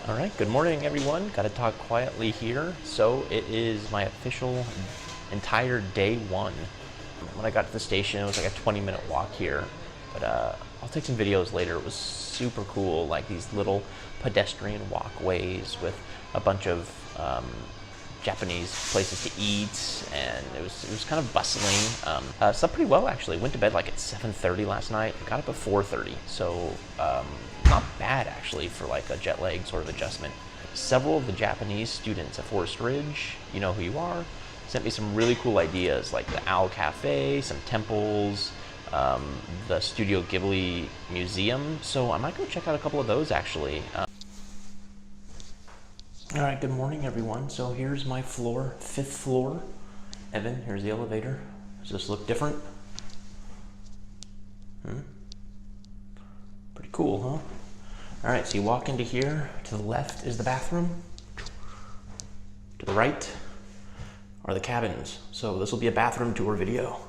All right, good morning everyone. Got to talk quietly here. So it is my official entire day one. When I got to the station, it was like a 20-minute walk here, but I'll take some videos later. It was super cool, like these little pedestrian walkways with a bunch of Japanese places to eat, and it was kind of bustling. Slept pretty well actually. Went to bed like at 7:30 last night. Got up at 4:30, so not bad actually for like a jet lag sort of adjustment. Several of the Japanese students at Forest Ridge, you know who you are, sent me some really cool ideas like the Owl Cafe, some temples, the Studio Ghibli museum. So I might go check out a couple of those actually. All right, good morning everyone. So here's my floor, 5th floor. Evan, here's the elevator. Does this look different? Pretty cool, huh? All right, so you walk into here. To the left is the bathroom. To the right are the cabins. So this will be a bathroom tour video.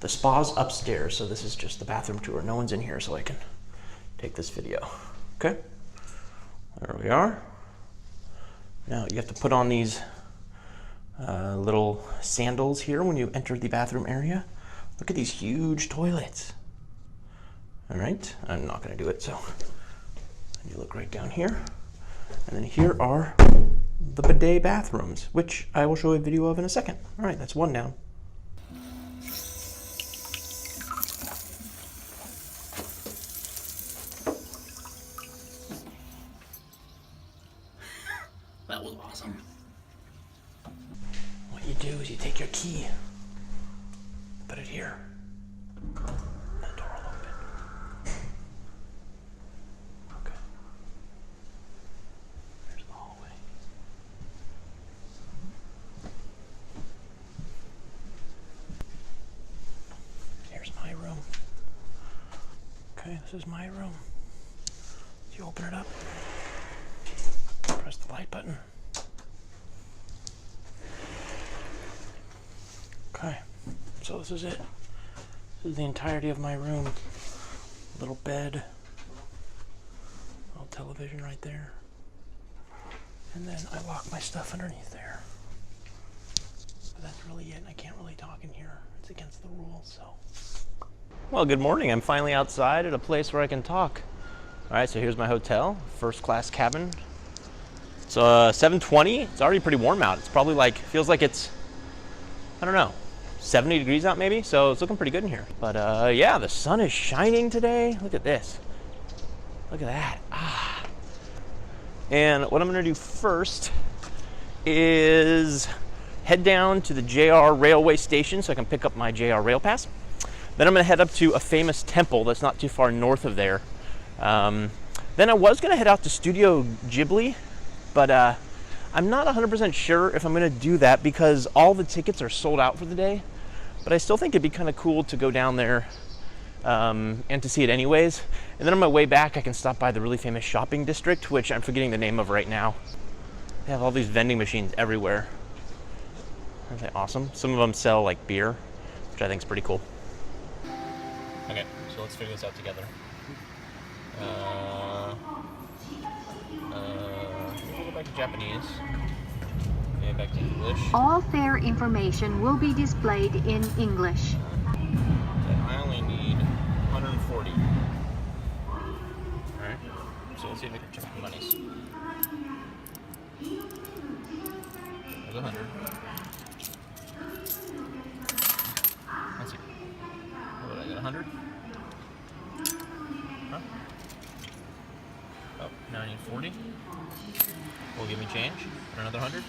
The spa's upstairs, so this is just the bathroom tour. No one's in here, so I can take this video. Okay, there we are. Now you have to put on these little sandals here when you enter the bathroom area. Look at these huge toilets. All right, I'm not gonna do it, so you look right down here. And then here are the bidet bathrooms, which I will show a video of in a second. All right, that's one down. That was awesome. What you do is you take your key, put it here, and the door will open. Okay. There's the hallway. Here's my room. Okay, this is my room. You open it up, press the light button. Okay, so this is it. This is the entirety of my room. Little bed, little television right there. And then I lock my stuff underneath there. But that's really it. I can't really talk in here. It's against the rules, so. Well, good morning. I'm finally outside at a place where I can talk. All right, so here's my hotel, first class cabin. It's 7:20. It's already pretty warm out. It's probably like, feels like it's, I don't know, 70 degrees out maybe, so it's looking pretty good in here. But yeah, the sun is shining today. Look at this. Look at that. Ah. And what I'm gonna do first is head down to the JR railway station so I can pick up my JR rail pass. Then I'm gonna head up to a famous temple that's not too far north of there. Then I was gonna head out to Studio Ghibli, but I'm not 100% sure if I'm gonna do that because all the tickets are sold out for the day. But I still think it'd be kind of cool to go down there and to see it anyways. And then on my way back, I can stop by the really famous shopping district, which I'm forgetting the name of right now. They have all these vending machines everywhere. Aren't they awesome? Some of them sell like beer, which I think is pretty cool. Okay, so let's figure this out together. We'll go back to Japanese. Okay, back to English. All fare information will be displayed in English. I only need 140. Alright, so let's see if I can check the monies. There's 100. Let's see. What did I get, 100? Huh? Oh, now I need 40. Will give me change for another 100.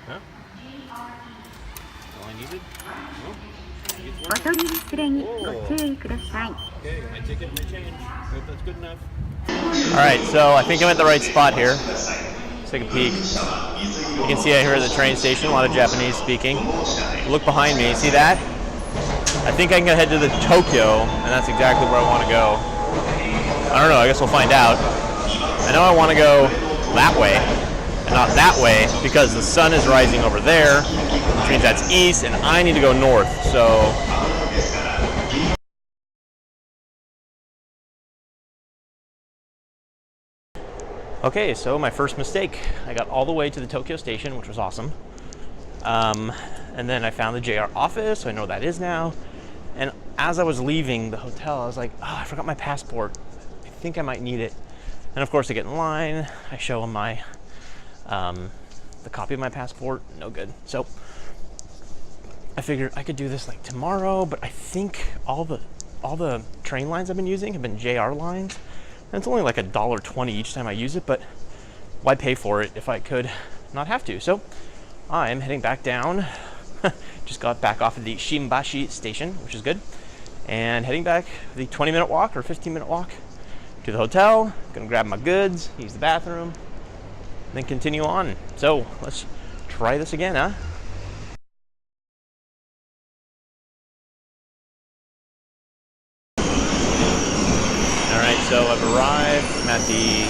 Huh? All I needed? Okay, my ticket and my change. Hope that's good enough. Alright, so I think I'm at the right spot here. Let's take a peek. You can see out here at the train station, a lot of Japanese speaking. Look behind me, see that? I think I can head to the Tokyo, and that's exactly where I want to go. I don't know, I guess we'll find out. I know I want to go that way, and not that way, because the sun is rising over there, which means that's east, and I need to go north, so Okay, so my first mistake. I got all the way to the Tokyo station, which was awesome. And then I found the JR office, so I know where that is now. And as I was leaving the hotel, I was like, oh, I forgot my passport. I think I might need it. And of course I get in line, I show them my, the copy of my passport, no good. So I figured I could do this like tomorrow, but I think all the train lines I've been using have been JR lines. And it's only like $1.20 each time I use it, but why pay for it if I could not have to? So I'm heading back down. Just got back off of the Shimbashi station, which is good. And heading back the 20-minute walk or 15-minute walk to the hotel. Gonna grab my goods, use the bathroom, then continue on. So let's try this again, huh? Alright, so I've arrived. I'm at the...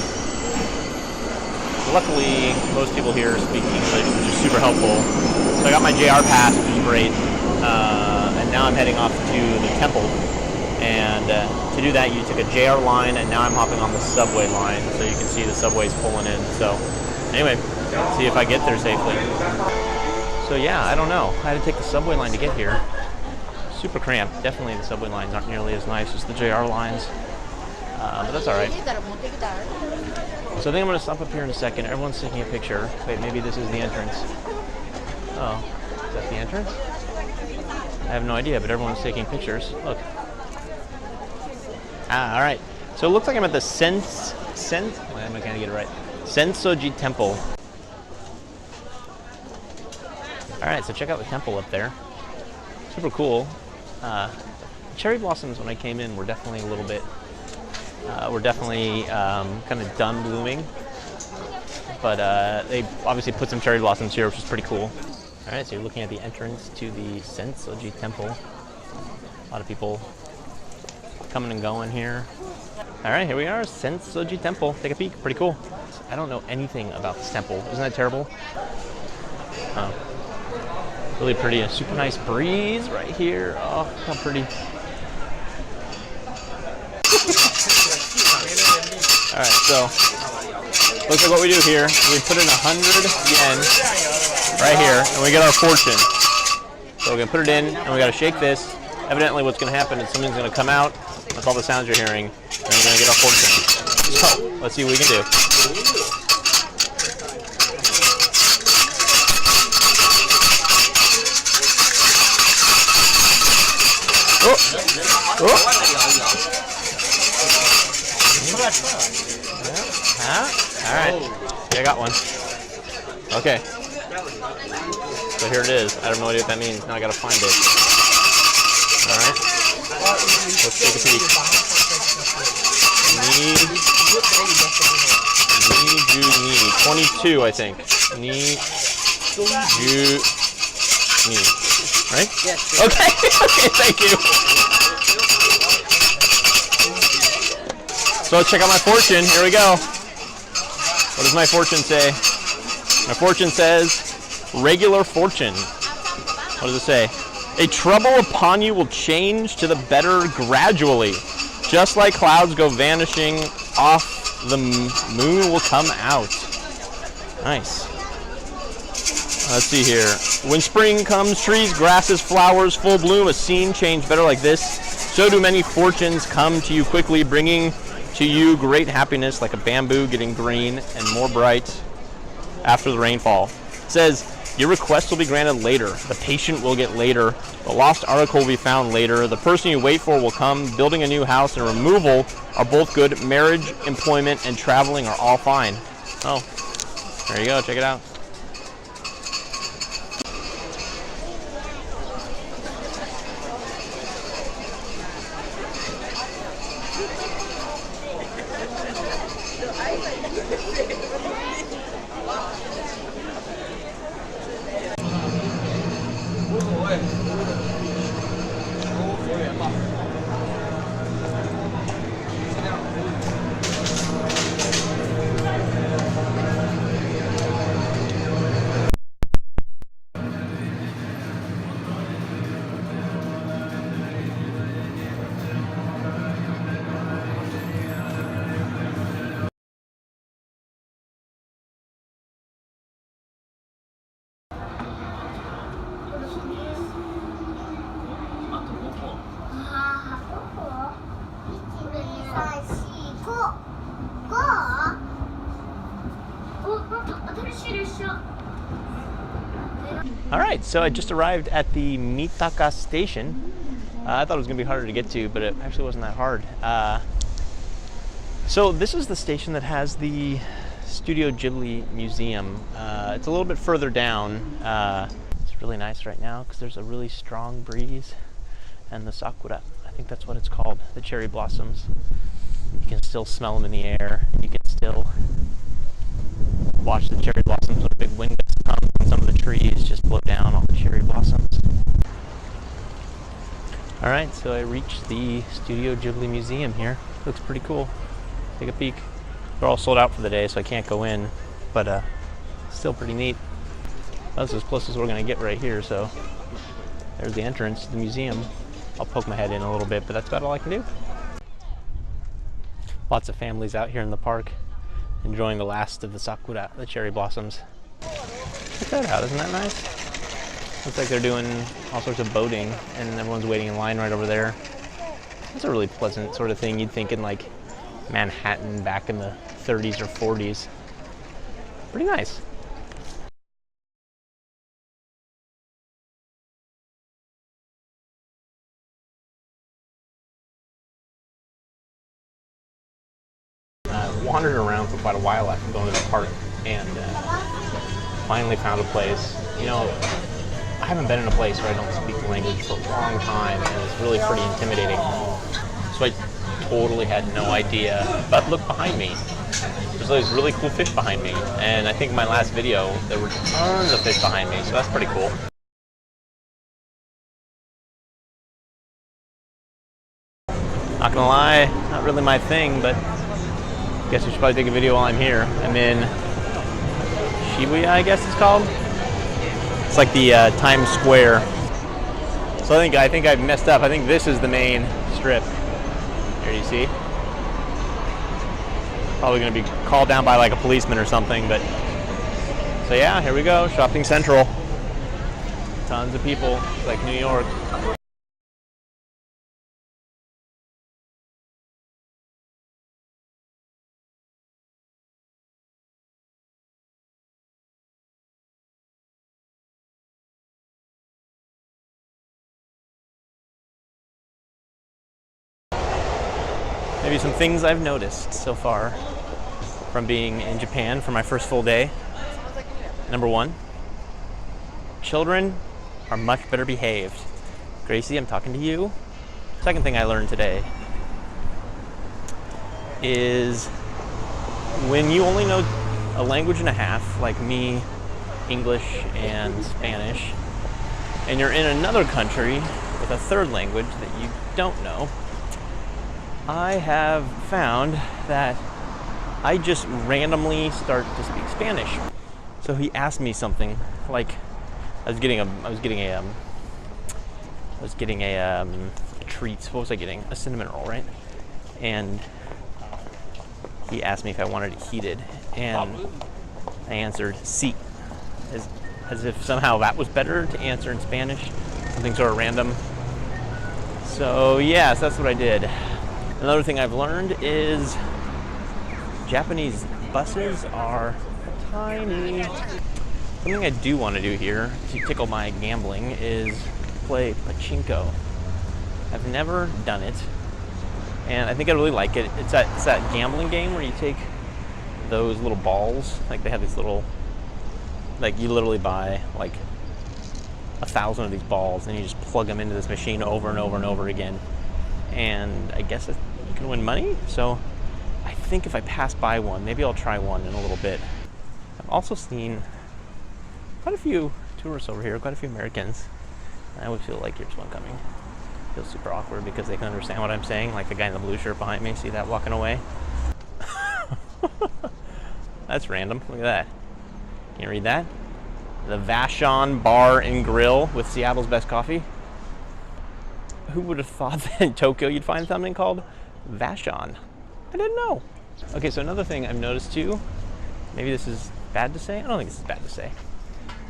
Luckily, most people here speak English, which is super helpful. So I got my JR pass, which is great. And now I'm heading off to the temple. And to do that, you took a JR line, and now I'm hopping on the subway line, so you can see the subways pulling in. So anyway, let's see if I get there safely. So yeah, I don't know. I had to take the subway line to get here. Super cramped. Definitely the subway lines aren't nearly as nice as the JR lines. But that's all right. So I think I'm going to stop up here in a second. Everyone's taking a picture. Wait, maybe this is the entrance. Oh, is that the entrance? I have no idea, but everyone's taking pictures. Look. Ah, all right. So it looks like I'm at the wait, I'm not going to get it right. Senso-Ji temple. All right, so check out the temple up there. Super cool. Cherry blossoms when I came in were definitely a little bit, kind of done blooming. But they obviously put some cherry blossoms here, which is pretty cool. All right, so you're looking at the entrance to the Senso-Ji temple. A lot of people coming and going here. All right, here we are, Senso-Ji temple. Take a peek, pretty cool. I don't know anything about this temple. Isn't that terrible? Really pretty, a super nice breeze right here. Oh, how pretty. All right, so looks like what we do here, we put in 100 yen right here, and we get our fortune. So we're gonna put it in, and we gotta shake this. Evidently what's gonna happen is something's gonna come out, that's all the sounds you're hearing, and we're gonna get our fortune. So, let's see what we can do. Oh! Oh! All right, yeah, I got one. Okay, so here it is. I have no idea what that means. Now I gotta find it. All right, let's take a peek. Need 22, I think. Need right? Yes. Okay. Okay, thank you. So let's check out my fortune. Here we go. What does my fortune say? My fortune says, regular fortune. What does it say? A trouble upon you will change to the better gradually. Just like clouds go vanishing off, the moon will come out. Nice. Let's see here. When spring comes, trees, grasses, flowers, full bloom, a scene change better like this. So do many fortunes come to you quickly, bringing to you great happiness, like a bamboo getting green and more bright after the rainfall. It says, your request will be granted later. The patient will get later. The lost article will be found later. The person you wait for will come. Building a new house and removal are both good. Marriage, employment, and traveling are all fine. Oh, there you go. Check it out. right, so I just arrived at the Mitaka station. I thought it was going to be harder to get to, but it actually wasn't that hard. So this is the station that has the Studio Ghibli Museum. It's a little bit further down. It's really nice right now because there's a really strong breeze and the sakura. I think that's what it's called, the cherry blossoms. You can still smell them in the air. You can still watch the cherry blossoms when a big wind gust comes and some of the trees just blow down all the cherry blossoms. Alright, so I reached the Studio Ghibli Museum here. Looks pretty cool. Take a peek. They're all sold out for the day, so I can't go in, but still pretty neat. That's as close as we're going to get right here, so there's the entrance to the museum. I'll poke my head in a little bit, but that's about all I can do. Lots of families out here in the park enjoying the last of the sakura, the cherry blossoms. Check that out, isn't that nice? Looks like they're doing all sorts of boating and everyone's waiting in line right over there. That's a really pleasant sort of thing you'd think in like Manhattan back in the 30s or 40s. Pretty nice. Wandered around for quite a while after going to the park and finally found a place. You know, I haven't been in a place where I don't speak the language for a long time, and it's really pretty intimidating. So I totally had no idea. But look behind me. There's these really cool fish behind me, and I think in my last video there were tons of fish behind me, so that's pretty cool. Not gonna lie, not really my thing, but I guess I should probably take a video while I'm here. I'm in Shibuya, I guess it's called. It's like the Times Square. So I think I've messed up. I think this is the main strip. Here you see. Probably going to be called down by like a policeman or something, but so yeah, here we go, shopping central. Tons of people, it's like New York. Maybe some things I've noticed so far from being in Japan for my first full day. Number one, children are much better behaved. Gracie, I'm talking to you. Second thing I learned today is when you only know a language and a half, like me, English and Spanish, and you're in another country with a third language that you don't know, I have found that I just randomly start to speak Spanish. So he asked me something like I was getting a treat. What was I getting? A cinnamon roll, right? And he asked me if I wanted it heated, and I answered "sí," as if somehow that was better to answer in Spanish. Something sort of random. So yes, that's what I did. Another thing I've learned is Japanese buses are tiny. Something I do want to do here to tickle my gambling is play pachinko. I've never done it, and I think I really like it. It's that gambling game where you take those little balls, like they have these little, like you literally buy like 1,000 of these balls and you just plug them into this machine over and over and over again. And I guess you can win money. So I think if I pass by one, maybe I'll try one in a little bit. I've also seen quite a few tourists over here, quite a few Americans. I would feel like here's one coming. It feels super awkward because they can understand what I'm saying, like the guy in the blue shirt behind me. See that walking away? That's random. Look at that. Can you read that? The Vashon Bar and Grill with Seattle's best coffee. Who would have thought that in Tokyo you'd find something called Vashon? I didn't know. Okay, so another thing I've noticed too, maybe this is bad to say, I don't think this is bad to say,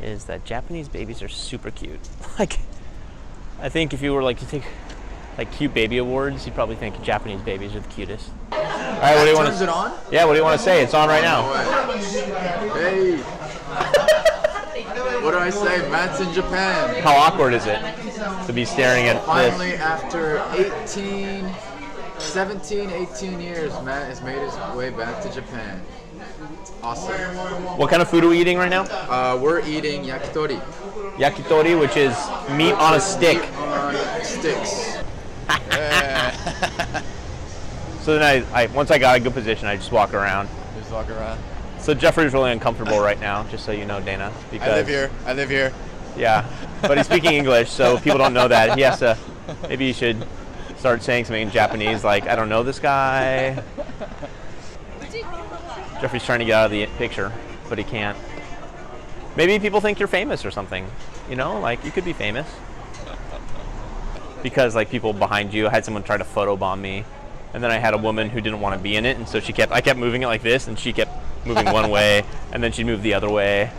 is that Japanese babies are super cute. Like, I think if you were like to take like cute baby awards, you'd probably think Japanese babies are the cutest. All right, what do you want to? Is it on? Yeah, what do you want to say? It's on right now. Hey. What do I say? Matt's in Japan. How awkward is it to be staring at Finally, this? after 17, 18 years, Matt has made his way back to Japan. It's awesome. What kind of food are we eating right now? We're eating yakitori. Yakitori, which is meat on a stick. On sticks. So then I once I got a good position, I just walk around. Just walk around. So Jeffrey's really uncomfortable right now, just so you know, Dana. Because, I live here. Yeah, but he's speaking English, so people don't know that. He has to, maybe you should start saying something in Japanese, like, I don't know this guy. Jeffrey's trying to get out of the picture, but he can't. Maybe people think you're famous or something, you know, like you could be famous. Because like people behind you, I had someone try to photobomb me, and then I had a woman who didn't want to be in it, and so I kept moving it like this, and she kept moving one way, and then she'd move the other way.